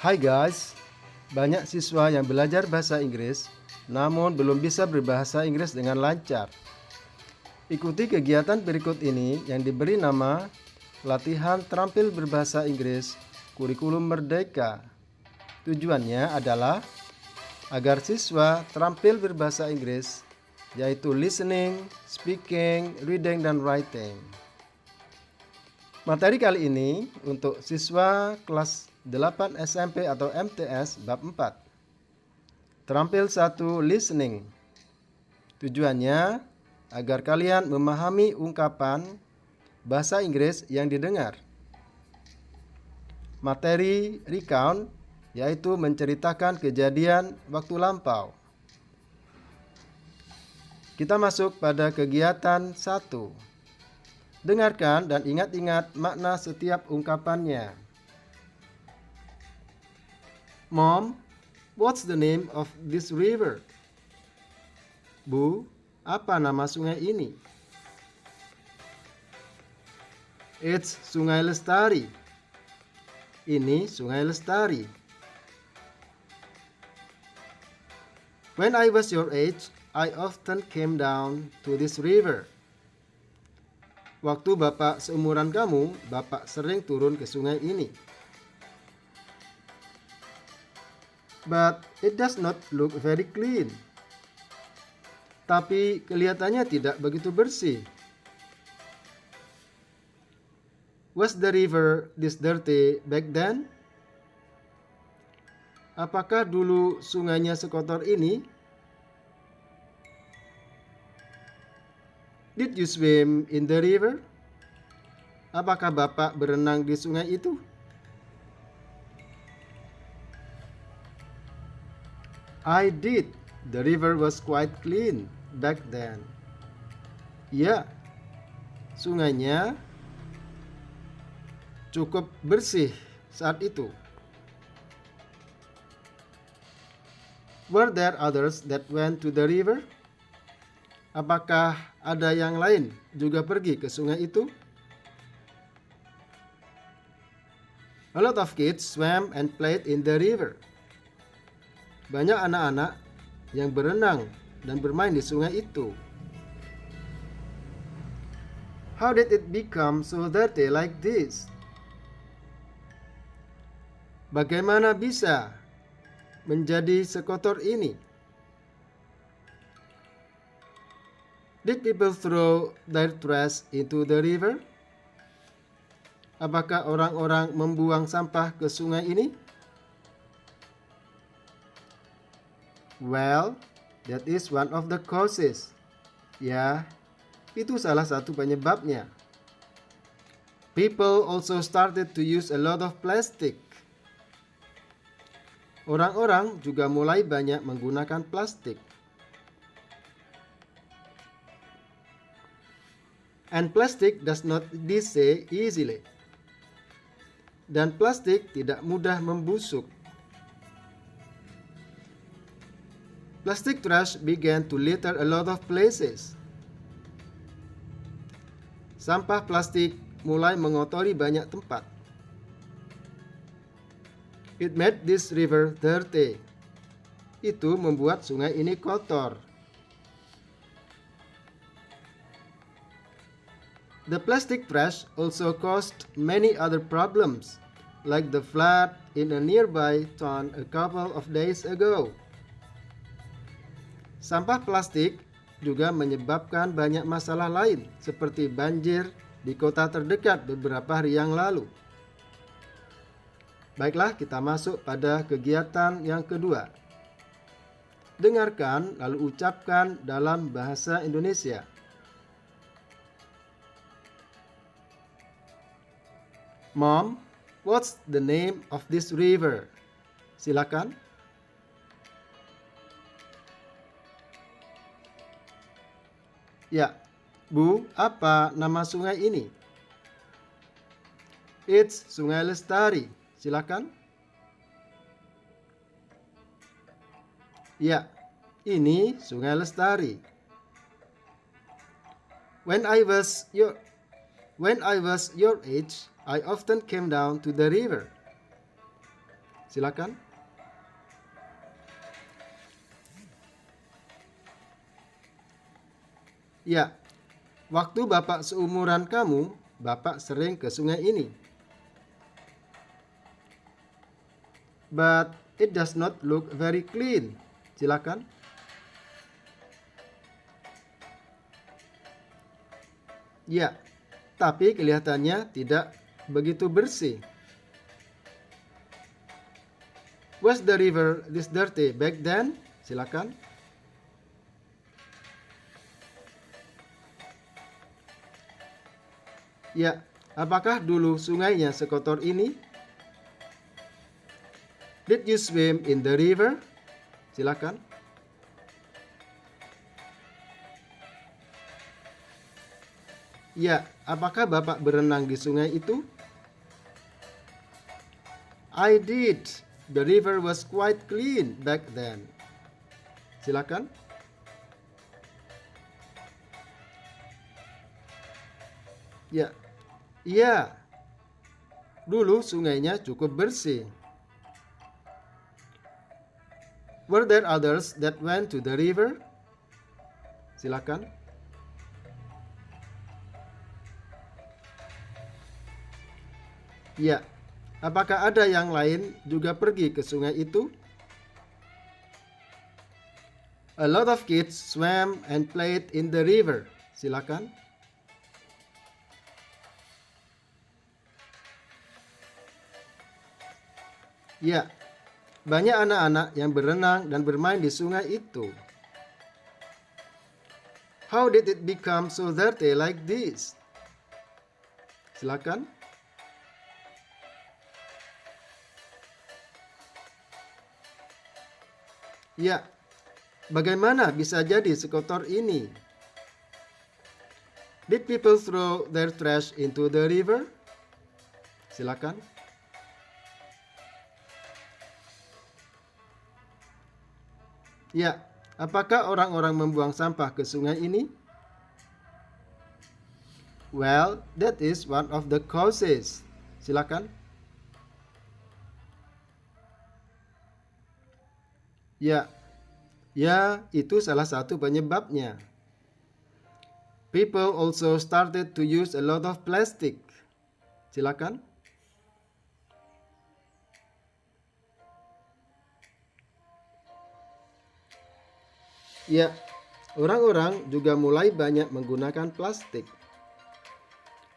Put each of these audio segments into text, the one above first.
Hai guys, banyak siswa yang belajar bahasa Inggris namun belum bisa berbahasa Inggris dengan lancar. Ikuti kegiatan berikut ini yang diberi nama Latihan Terampil Berbahasa Inggris Kurikulum Merdeka. Tujuannya adalah agar siswa terampil berbahasa Inggris, yaitu listening, speaking, reading, dan writing. Materi kali ini untuk siswa kelas 8 SMP atau MTS bab 4. Terampil 1 listening. Tujuannya agar kalian memahami ungkapan bahasa Inggris yang didengar. Materi recount yaitu menceritakan kejadian waktu lampau. Kita masuk pada kegiatan 1. Dengarkan dan ingat-ingat makna setiap ungkapannya. Mom, what's the name of this river? Bu, apa nama sungai ini? It's Sungai Lestari. Ini Sungai Lestari. When I was your age, I often came down to this river. Waktu Bapak seumuran kamu, Bapak sering turun ke sungai ini. But it does not look very clean. Tapi kelihatannya tidak begitu bersih. Was the river this dirty back then? Apakah dulu sungainya sekotor ini? Did you swim in the river? Apakah Bapak berenang di sungai itu? I did. The river was quite clean back then. Ya, sungainya cukup bersih saat itu. Were there others that went to the river? Apakah ada yang lain juga pergi ke sungai itu? A lot of kids swam and played in the river. Banyak anak-anak yang berenang dan bermain di sungai itu. How did it become so dirty like this? Bagaimana bisa menjadi sekotor ini? Did people throw their trash into the river? Apakah orang-orang membuang sampah ke sungai ini? Well, that is one of the causes. Ya, itu salah satu penyebabnya. People also started to use a lot of plastic. Orang-orang juga mulai banyak menggunakan plastik. And plastic does not decay easily. Dan plastik tidak mudah membusuk. Plastic trash began to litter a lot of places. Sampah plastik mulai mengotori banyak tempat. It made this river dirty. Itu membuat sungai ini kotor. The plastic trash also caused many other problems, like the flood in a nearby town a couple of days ago. Sampah plastik juga menyebabkan banyak masalah lain, seperti banjir di kota terdekat beberapa hari yang lalu. Baiklah, kita masuk pada kegiatan yang kedua. Dengarkan lalu ucapkan dalam bahasa Indonesia. Mom, what's the name of this river? Silakan. Ya, Bu, apa nama sungai ini? It's Sungai Lestari. Silakan. Ya, ini Sungai Lestari. When I was your age, I often came down to the river. Silakan. Ya, waktu Bapak seumuran kamu, Bapak sering ke sungai ini. But it does not look very clean. Silakan. Ya, tapi kelihatannya tidak begitu bersih. Was the river this dirty back then? Silakan. Ya, apakah dulu sungainya sekotor ini? Did you swim in the river? Silakan. Ya, apakah Bapak berenang di sungai itu? I did. The river was quite clean back then. Silakan. Ya, iya. Dulu sungainya cukup bersih. Were there others that went to the river? Silakan. Ya, apakah ada yang lain juga pergi ke sungai itu? A lot of kids swam and played in the river. Silakan. Ya, banyak anak-anak yang berenang dan bermain di sungai itu. How did it become so dirty like this? Silakan. Ya, bagaimana bisa jadi sekotor ini? Did people throw their trash into the river? Silakan. Ya, apakah orang-orang membuang sampah ke sungai ini? Well, that is one of the causes. Silakan. Ya, itu salah satu penyebabnya. People also started to use a lot of plastic. Silakan. Ya, orang-orang juga mulai banyak menggunakan plastik.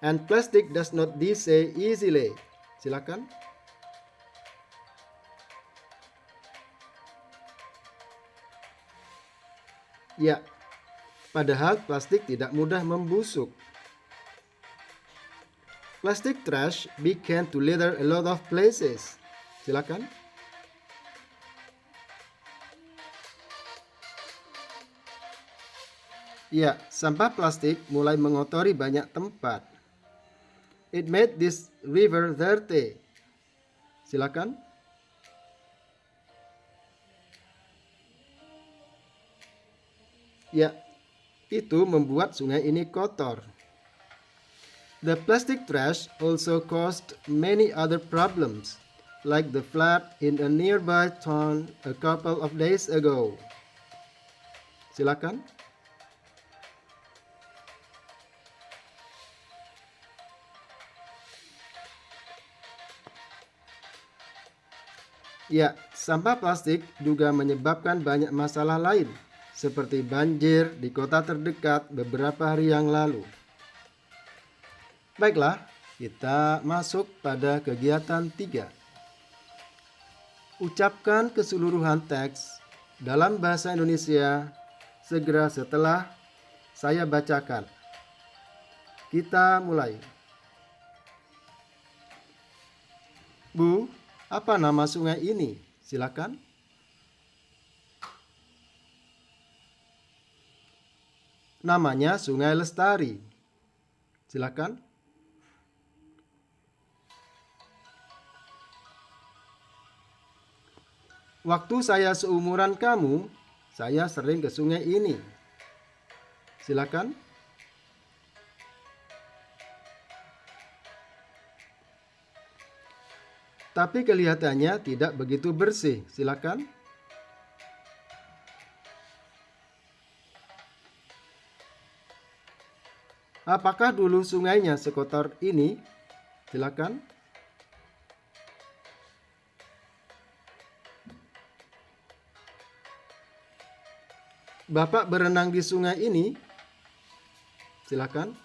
And plastic does not decay easily. Silakan. Ya, padahal plastik tidak mudah membusuk. Plastic trash began to litter a lot of places. Silakan. Ya, sampah plastik mulai mengotori banyak tempat. It made this river dirty. Silakan. Ya, itu membuat sungai ini kotor. The plastic trash also caused many other problems, like the flood in a nearby town a couple of days ago. Silakan. Ya, sampah plastik juga menyebabkan banyak masalah lain, seperti banjir di kota terdekat beberapa hari yang lalu. Baiklah, kita masuk pada kegiatan 3. Ucapkan keseluruhan teks dalam bahasa Indonesia segera setelah saya bacakan. Kita mulai. Bu, apa nama sungai ini? Silakan. Namanya Sungai Lestari. Silakan. Waktu saya seumuran kamu, saya sering ke sungai ini. Silakan. tapi kelihatannya tidak begitu bersih. Silakan. Apakah dulu sungainya sekotor ini? Silakan. Bapak berenang di sungai ini? Silakan.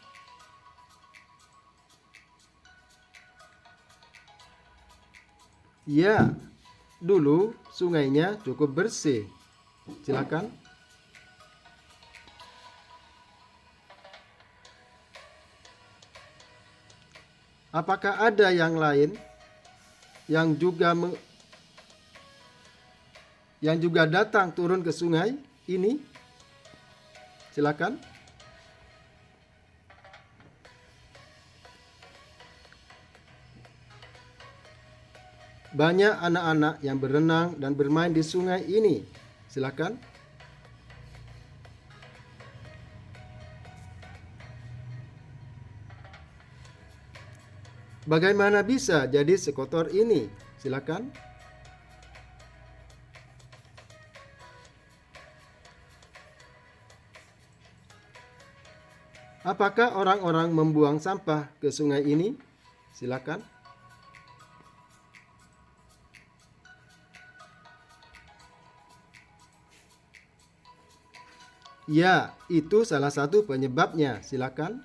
Ya, dulu sungainya cukup bersih. Silakan. Apakah ada yang lain yang juga datang turun ke sungai ini? Silakan. Banyak anak-anak yang berenang dan bermain di sungai ini. Silakan. Bagaimana bisa jadi sekotor ini? Silakan. Apakah orang-orang membuang sampah ke sungai ini? Silakan. Ya, itu salah satu penyebabnya. Silakan.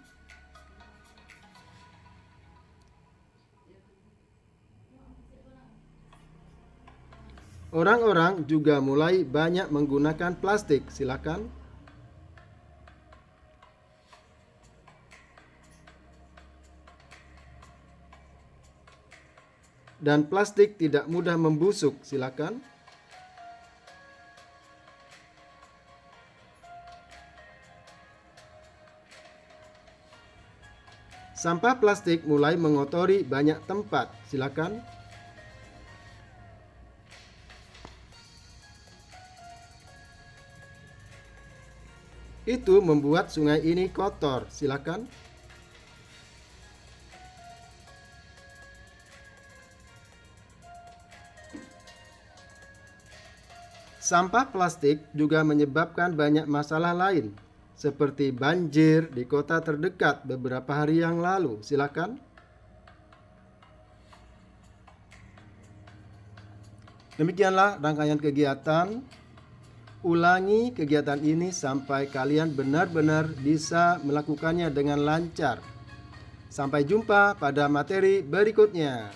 Orang-orang juga mulai banyak menggunakan plastik. Silakan. Dan plastik tidak mudah membusuk. Silakan. Sampah plastik mulai mengotori banyak tempat. Silakan. Itu membuat sungai ini kotor. Silakan. Sampah plastik juga menyebabkan banyak masalah lain, seperti banjir di kota terdekat beberapa hari yang lalu. Silakan. Demikianlah rangkaian kegiatan. Ulangi kegiatan ini sampai kalian benar-benar bisa melakukannya dengan lancar. Sampai jumpa pada materi berikutnya.